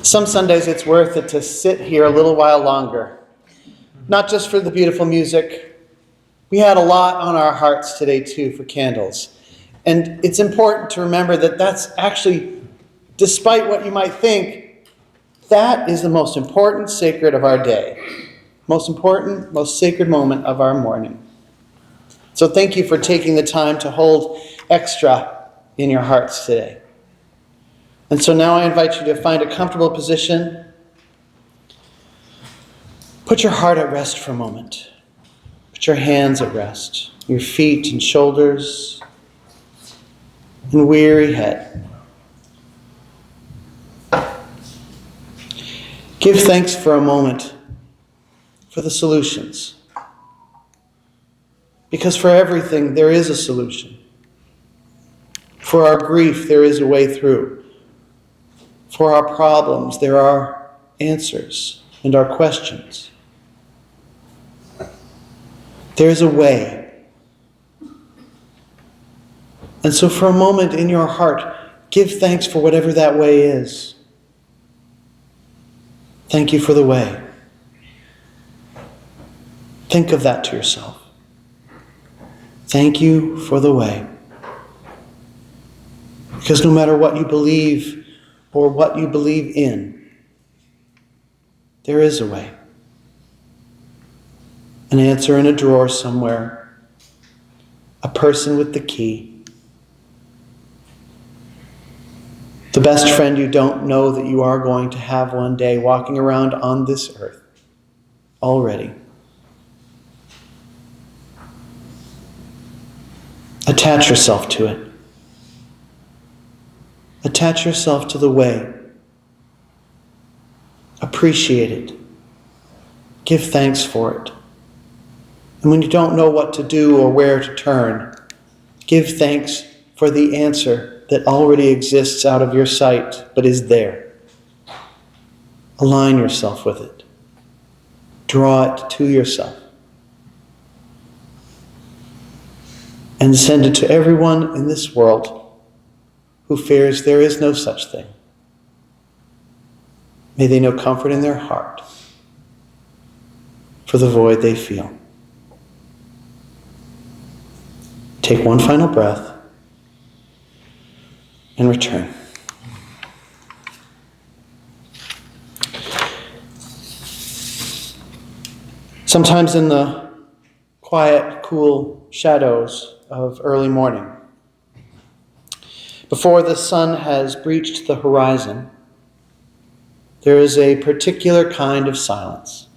Some Sundays it's worth it to sit here a little while longer. Not just for the beautiful music. We had a lot on our hearts today too for candles. And it's important to remember that that's actually, despite what you might think, that is the most important sacred of our day. Most important, most sacred moment of our morning. So thank you for taking the time to hold extra in your hearts today. And so now I invite you to find a comfortable position. Put your heart at rest for a moment. Put your hands at rest, your feet and shoulders, and weary head. Give thanks for a moment for the solutions. Because for everything, there is a solution. For our grief, there is a way through. For our problems, there are answers and our questions. There is a way. And so for a moment in your heart, give thanks for whatever that way is. Thank you for the way. Think of that to yourself. Thank you for the way. Because no matter what you believe or what you believe in, there is a way. An answer in a drawer somewhere. A person with the key. The best friend you don't know that you are going to have one day walking around on this earth already. Attach yourself to it. Attach yourself to the way. Appreciate it. Give thanks for it. And when you don't know what to do or where to turn, give thanks for the answer that already exists out of your sight, but is there. Align yourself with it. Draw it to yourself. And send it to everyone in this world who fears there is no such thing. May they know comfort in their heart for the void they feel. Take one final breath and return. Sometimes in the quiet, cool shadows of early morning, before the sun has breached the horizon, there is a particular kind of silence.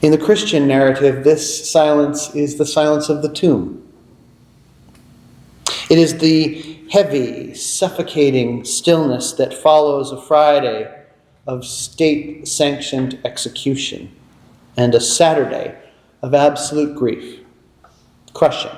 In the Christian narrative, this silence is the silence of the tomb. It is the heavy, suffocating stillness that follows a Friday of state-sanctioned execution and a Saturday of absolute grief. Crushing.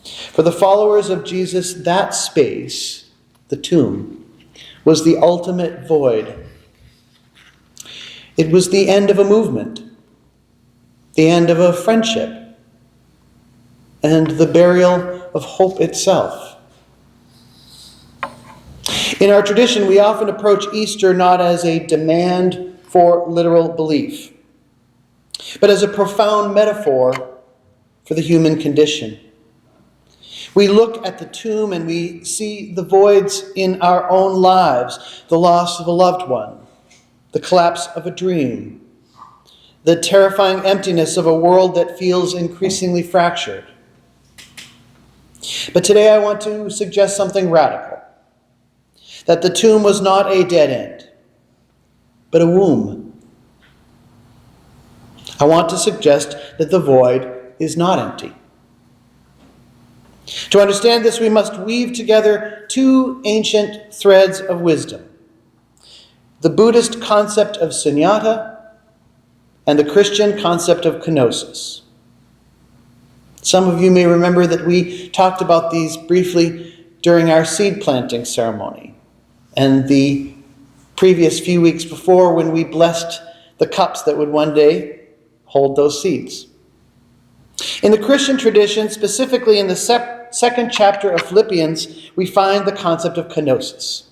For the followers of Jesus, that space, the tomb, was the ultimate void. It was the end of a movement, the end of a friendship, and the burial of hope itself. In our tradition, we often approach Easter not as a demand for literal belief, but as a profound metaphor for the human condition. We look at the tomb and we see the voids in our own lives, the loss of a loved one, the collapse of a dream, the terrifying emptiness of a world that feels increasingly fractured. But today I want to suggest something radical, that the tomb was not a dead end, but a womb. I want to suggest that the void is not empty. To understand this, we must weave together two ancient threads of wisdom: the Buddhist concept of Sunyata and the Christian concept of kenosis. Some of you may remember that we talked about these briefly during our seed planting ceremony and the previous few weeks before when we blessed the cups that would one day hold those seeds. In the Christian tradition, specifically in the second chapter of Philippians, we find the concept of kenosis.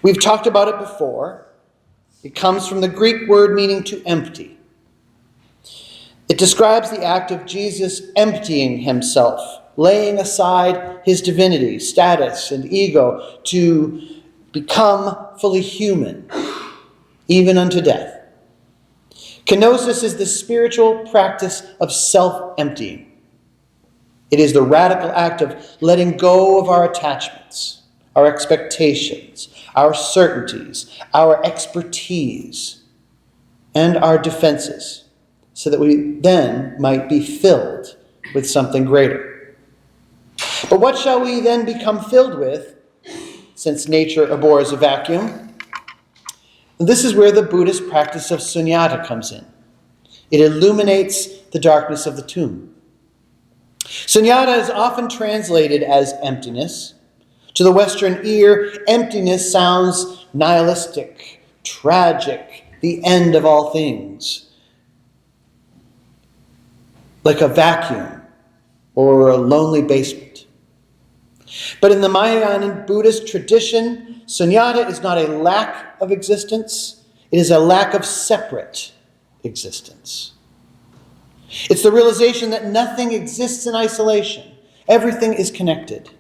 We've talked about it before. It comes from the Greek word meaning to empty. It describes the act of Jesus emptying himself, laying aside his divinity, status, and ego to become fully human, even unto death. Kenosis is the spiritual practice of self-emptying. It is the radical act of letting go of our attachments, our expectations, our certainties, our expertise, and our defenses, so that we then might be filled with something greater. But what shall we then become filled with, since nature abhors a vacuum? This is where the Buddhist practice of Sunyata comes in. It illuminates the darkness of the tomb. Sunyata is often translated as emptiness. To the Western ear, emptiness sounds nihilistic, tragic, the end of all things, like a vacuum or a lonely basement. But in the Mahayana Buddhist tradition, Sunyata is not a lack of existence, it is a lack of separate existence. It's the realization that nothing exists in isolation. Everything is connected.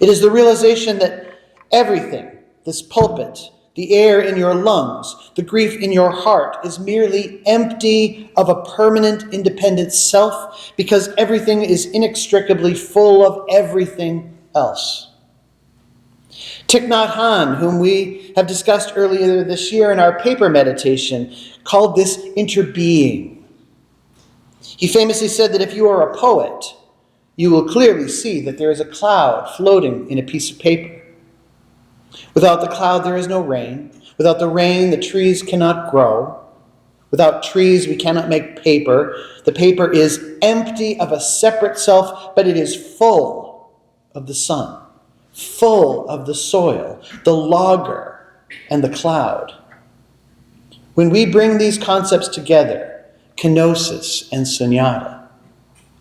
It is the realization that everything, this pulpit, the air in your lungs, the grief in your heart, is merely empty of a permanent, independent self, because everything is inextricably full of everything else. Thich Nhat Hanh, whom we have discussed earlier this year in our paper meditation, called this interbeing. He famously said that if you are a poet, you will clearly see that there is a cloud floating in a piece of paper. Without the cloud, there is no rain. Without the rain, the trees cannot grow. Without trees, we cannot make paper. The paper is empty of a separate self, but it is full of the sun, full of the soil, the logger, and the cloud. When we bring these concepts together, kenosis and sunyata,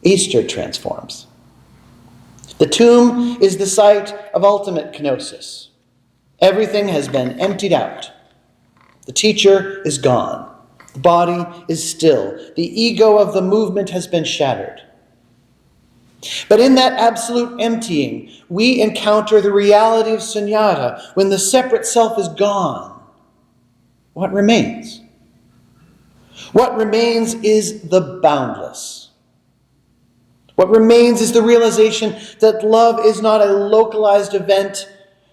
Easter transforms. The tomb is the site of ultimate kenosis. Everything has been emptied out. The teacher is gone. The body is still. The ego of the movement has been shattered. But in that absolute emptying, we encounter the reality of sunyata. When the separate self is gone, what remains? What remains is the boundless. What remains is the realization that love is not a localized event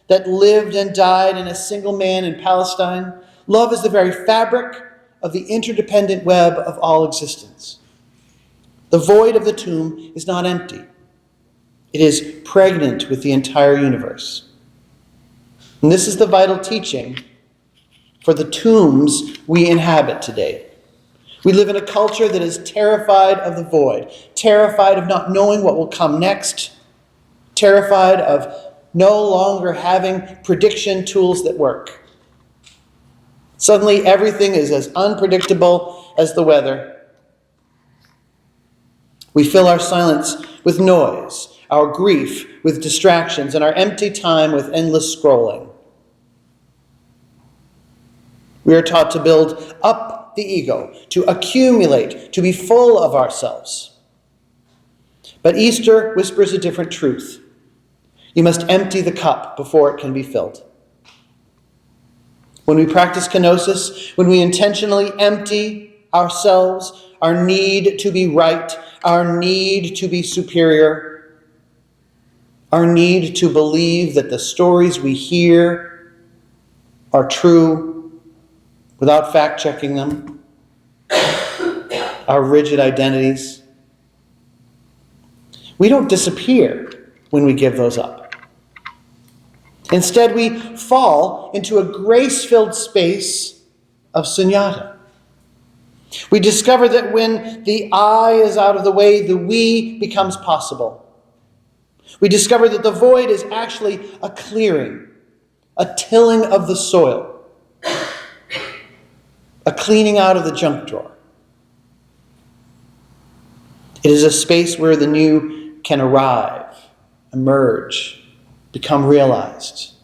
that lived and died in a single man in Palestine. Love is the very fabric of the interdependent web of all existence. The void of the tomb is not empty. It is pregnant with the entire universe. And this is the vital teaching for the tombs we inhabit today. We live in a culture that is terrified of the void, terrified of not knowing what will come next, terrified of no longer having prediction tools that work. Suddenly, everything is as unpredictable as the weather. We fill our silence with noise, our grief with distractions, and our empty time with endless scrolling. We are taught to build up the ego, to accumulate, to be full of ourselves. But Easter whispers a different truth. You must empty the cup before it can be filled. When we practice kenosis, when we intentionally empty ourselves, our need to be right, our need to be superior, our need to believe that the stories we hear are true without fact-checking them, our rigid identities, we don't disappear when we give those up. Instead, we fall into a grace-filled space of sunyata. We discover that when the I is out of the way, the we becomes possible. We discover that the void is actually a clearing, a tilling of the soil, a cleaning out of the junk drawer. It is a space where the new can arrive, emerge, become realized.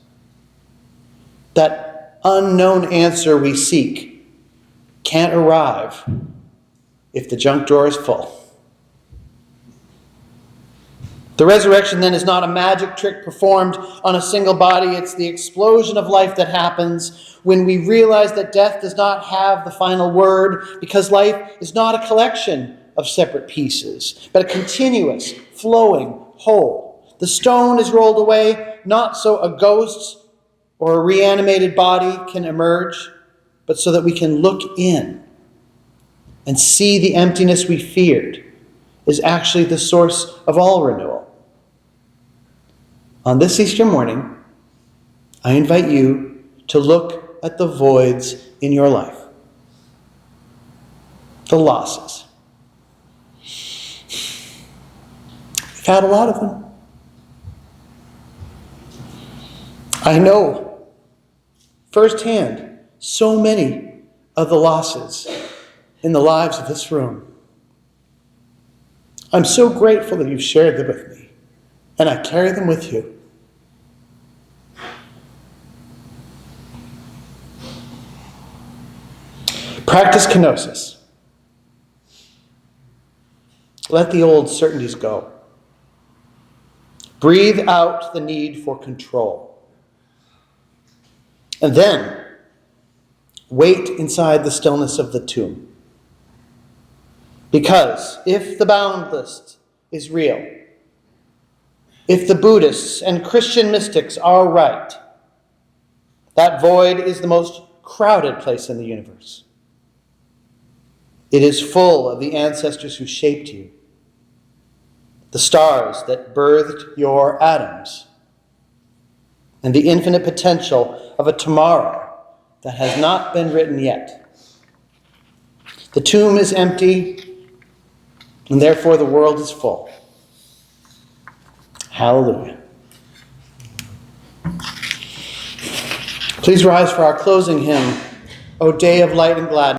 That unknown answer we seek can't arrive if the junk drawer is full. The resurrection then is not a magic trick performed on a single body. It's the explosion of life that happens when we realize that death does not have the final word, because life is not a collection of separate pieces, but a continuous, flowing whole. The stone is rolled away, not so a ghost or a reanimated body can emerge, but so that we can look in and see the emptiness we feared is actually the source of all renewal. On this Easter morning, I invite you to look at the voids in your life, the losses. You've had a lot of them. I know firsthand so many of the losses in the lives of this room. I'm so grateful that you've shared them with me, and I carry them with you. Practice kenosis. Let the old certainties go. Breathe out the need for control. And then, wait inside the stillness of the tomb. Because if the boundless is real, if the Buddhists and Christian mystics are right, that void is the most crowded place in the universe. It is full of the ancestors who shaped you, the stars that birthed your atoms, and the infinite potential of a tomorrow that has not been written yet. The tomb is empty, and therefore the world is full. Hallelujah. Please rise for our closing hymn, O Day of Light and Gladness.